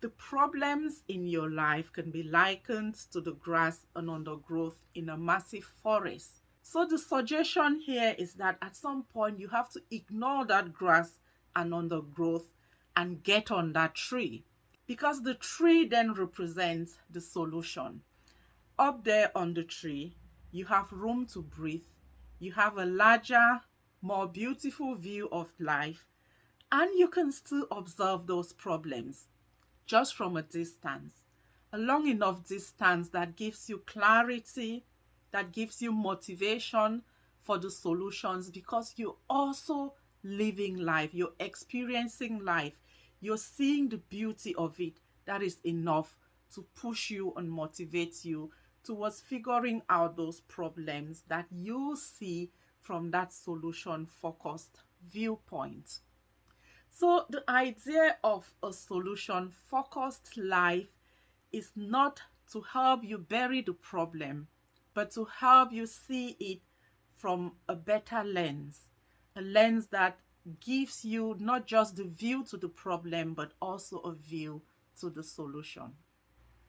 The problems in your life can be likened to the grass and undergrowth in a massive forest. So the suggestion here is that at some point you have to ignore that grass and undergrowth and get on that tree, because the tree then represents the solution. Up there on the tree, you have room to breathe, you have a larger, more beautiful view of life, and you can still observe those problems just from a distance, a long enough distance that gives you clarity, that gives you motivation for the solutions, because you're also living life, you're experiencing life, you're seeing the beauty of it. That is enough to push you and motivate you towards figuring out those problems that you see from that solution focused viewpoint. So, the idea of a solution focused life is not to help you bury the problem, but to help you see it from a better lens, a lens that gives you not just the view to the problem, but also a view to the solution.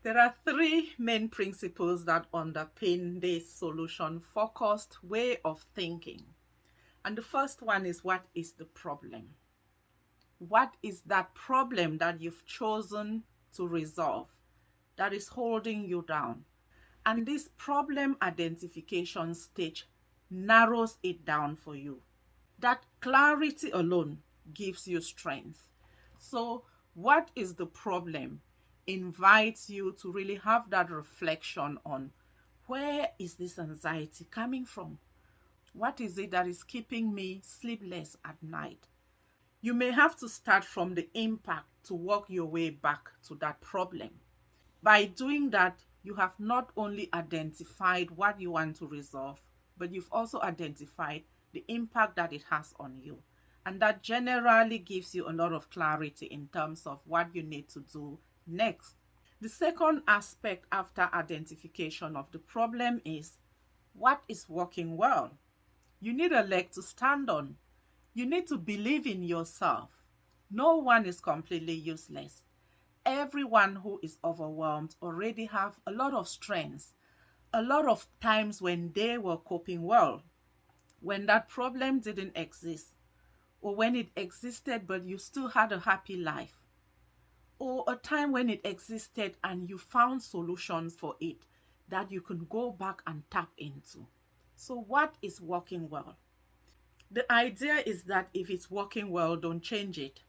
There are three main principles that underpin this solution focused way of thinking. And the first one is, what is the problem? What is that problem that you've chosen to resolve that is holding you down? And this problem identification stage narrows it down for you. That clarity alone gives you strength. So, what is the problem invites you to really have that reflection on, where is this anxiety coming from? What is it that is keeping me sleepless at night? You may have to start from the impact to work your way back to that problem. By doing that, you have not only identified what you want to resolve, but you've also identified the impact that it has on you. And that generally gives you a lot of clarity in terms of what you need to do next. The second aspect after identification of the problem is, what is working well? You need a leg to stand on. You need to believe in yourself. No one is completely useless. Everyone who is overwhelmed already have a lot of strengths, a lot of times when they were coping well, when that problem didn't exist, or when it existed but you still had a happy life, or a time when it existed and you found solutions for it that you can go back and tap into. So what is working well? The idea is that if it's working well, don't change it,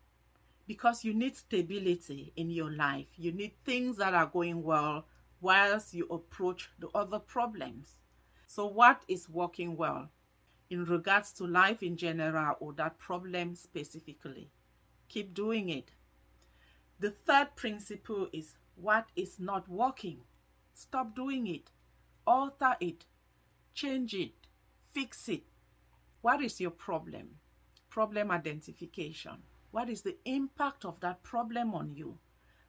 because you need stability in your life. You need things that are going well whilst you approach the other problems. So, what is working well in regards to life in general or that problem specifically? Keep doing it. The third principle is, what is not working? Stop doing it, alter it, change it, fix it. What is your problem? Problem identification. What is the impact of that problem on you?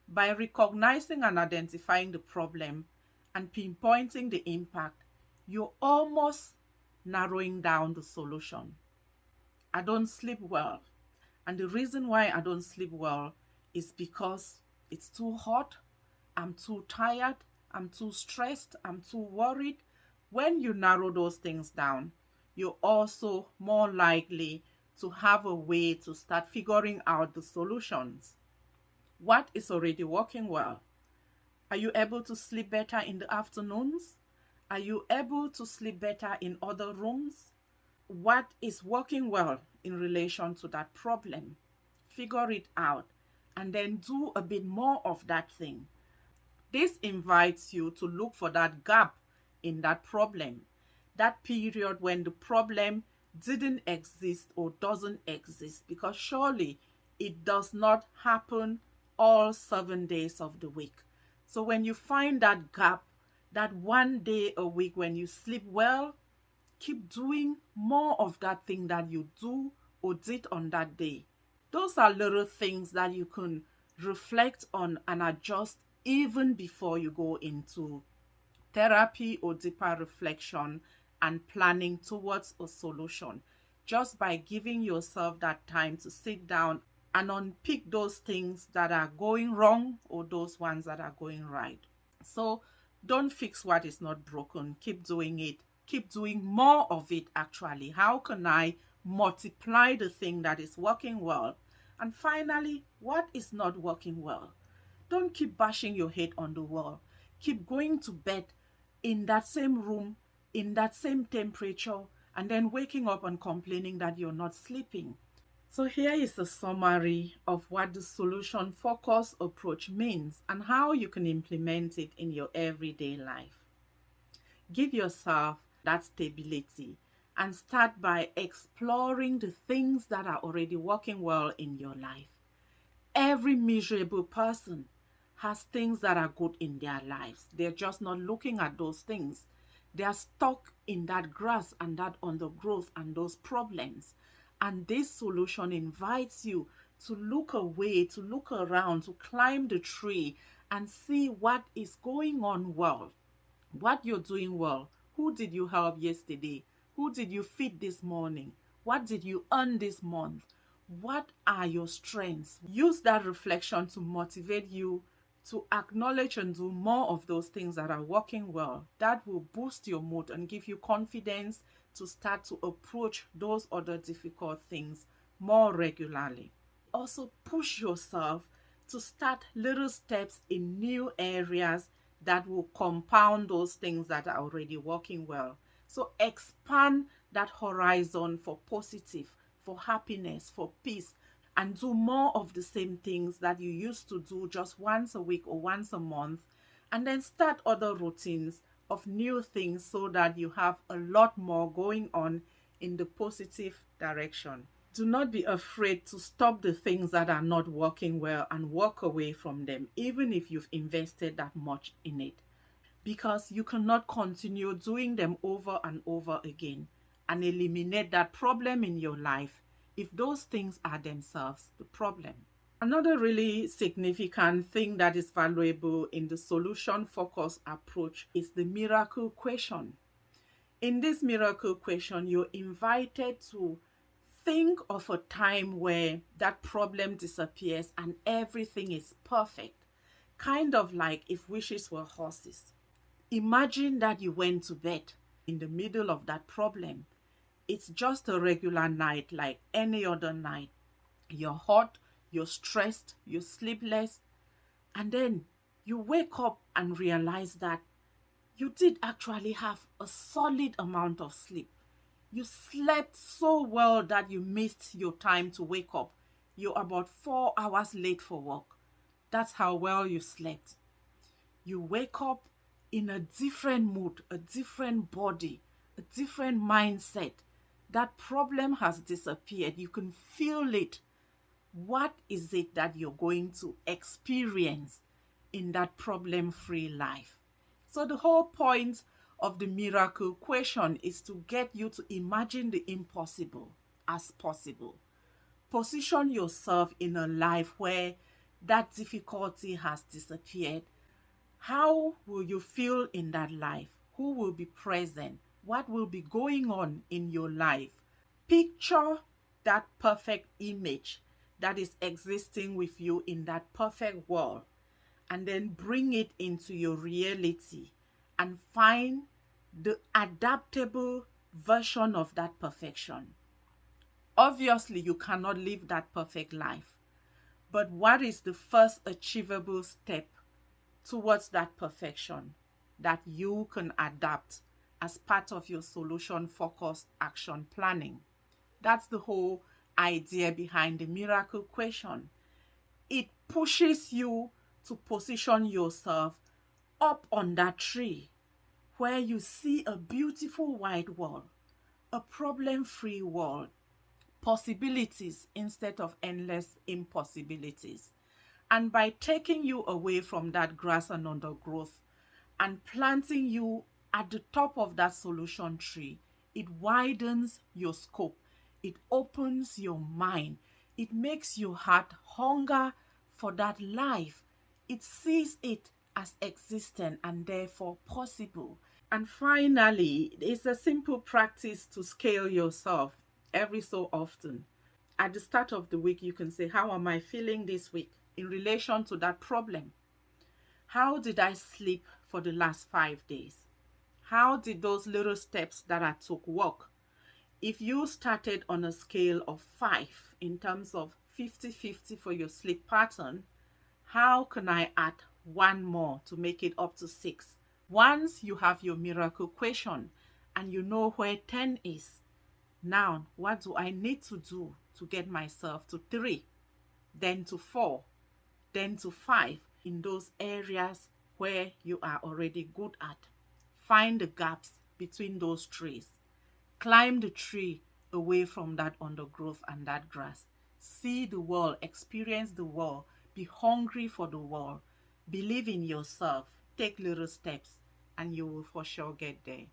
By recognizing and identifying the problem and pinpointing the impact, you're almost narrowing down the solution. I don't sleep well. And the reason why I don't sleep well is because it's too hot, I'm too tired, I'm too stressed, I'm too worried. When you narrow those things down, you're also more likely to have a way to start figuring out the solutions. What is already working well? Are you able to sleep better in the afternoons? Are you able to sleep better in other rooms? What is working well in relation to that problem? Figure it out and then do a bit more of that thing. This invites you to look for that gap in that problem, that period when the problem didn't exist or doesn't exist, because surely it does not happen all 7 days of the week. So when you find that gap, that 1 day a week when you sleep well, keep doing more of that thing that you do or did on that day. Those are little things that you can reflect on and adjust even before you go into therapy or deeper reflection and planning towards a solution. Just by giving yourself that time to sit down and unpick those things that are going wrong or those ones that are going right. So don't fix what is not broken. Keep doing it. Keep doing more of it, actually. How can I multiply the thing that is working well? And finally, what is not working well? Don't keep bashing your head on the wall. Keep going to bed in that same room, in that same temperature, and then waking up and complaining that you're not sleeping. So here is a summary of what the solution focus approach means and how you can implement it in your everyday life. Give yourself that stability and start by exploring the things that are already working well in your life. Every miserable person has things that are good in their lives. They're just not looking at those things. They are stuck in that grass and that undergrowth and those problems. And this solution invites you to look away, to look around, to climb the tree and see what is going on well, what you're doing well. Who did you help yesterday? Who did you feed this morning? What did you earn this month? What are your strengths? Use that reflection to motivate you to acknowledge and do more of those things that are working well. That will boost your mood and give you confidence to start to approach those other difficult things more regularly. Also, push yourself to start little steps in new areas that will compound those things that are already working well. So expand that horizon for positive, for happiness, for peace, and do more of the same things that you used to do just once a week or once a month, and then start other routines of new things so that you have a lot more going on in the positive direction. Do not be afraid to stop the things that are not working well and walk away from them, even if you've invested that much in it. Because you cannot continue doing them over and over again and eliminate that problem in your life if those things are themselves the problem. Another really significant thing that is valuable in the solution focused approach is the miracle question. In this miracle question, you're invited to think of a time where that problem disappears and everything is perfect. Kind of like if wishes were horses. Imagine that you went to bed in the middle of that problem. It's just a regular night like any other night. You're hot, you're stressed, you're sleepless, and then you wake up and realize that you did actually have a solid amount of sleep. You slept so well that you missed your time to wake up. You're about 4 hours late for work. That's how well you slept. You wake up in a different mood, a different body, a different mindset. That problem has disappeared. You can feel it. What is it that you're going to experience in that problem-free life? So the whole point of the miracle question is to get you to imagine the impossible as possible. Position yourself in a life where that difficulty has disappeared. How will you feel in that life? Who will be present? What will be going on in your life? Picture that perfect image that is existing with you in that perfect world, and then bring it into your reality and find the adaptable version of that perfection. Obviously, you cannot live that perfect life, but what is the first achievable step towards that perfection that you can adapt as part of your solution focused action planning? That's the whole idea behind the miracle question. It pushes you to position yourself up on that tree where you see a beautiful white world, a problem-free world, possibilities instead of endless impossibilities. And by taking you away from that grass and undergrowth and planting you at the top of that solution tree, it widens your scope. It opens your mind. It makes your heart hunger for that life. It sees it as existent and therefore possible. And finally, it's a simple practice to scale yourself every so often. At the start of the week, you can say, how am I feeling this week in relation to that problem? How did I sleep for the last 5 days? How did those little steps that I took work? If you started on a scale of 5 in terms of 50-50 for your sleep pattern, how can I add one more to make it up to 6? Once you have your miracle question and you know where 10 is, now what do I need to do to get myself to 3, then to 4, then to 5 in those areas where you are already good at? Find the gaps between those trees. Climb the tree away from that undergrowth and that grass. See the world, experience the world, be hungry for the world, believe in yourself, take little steps, and you will for sure get there.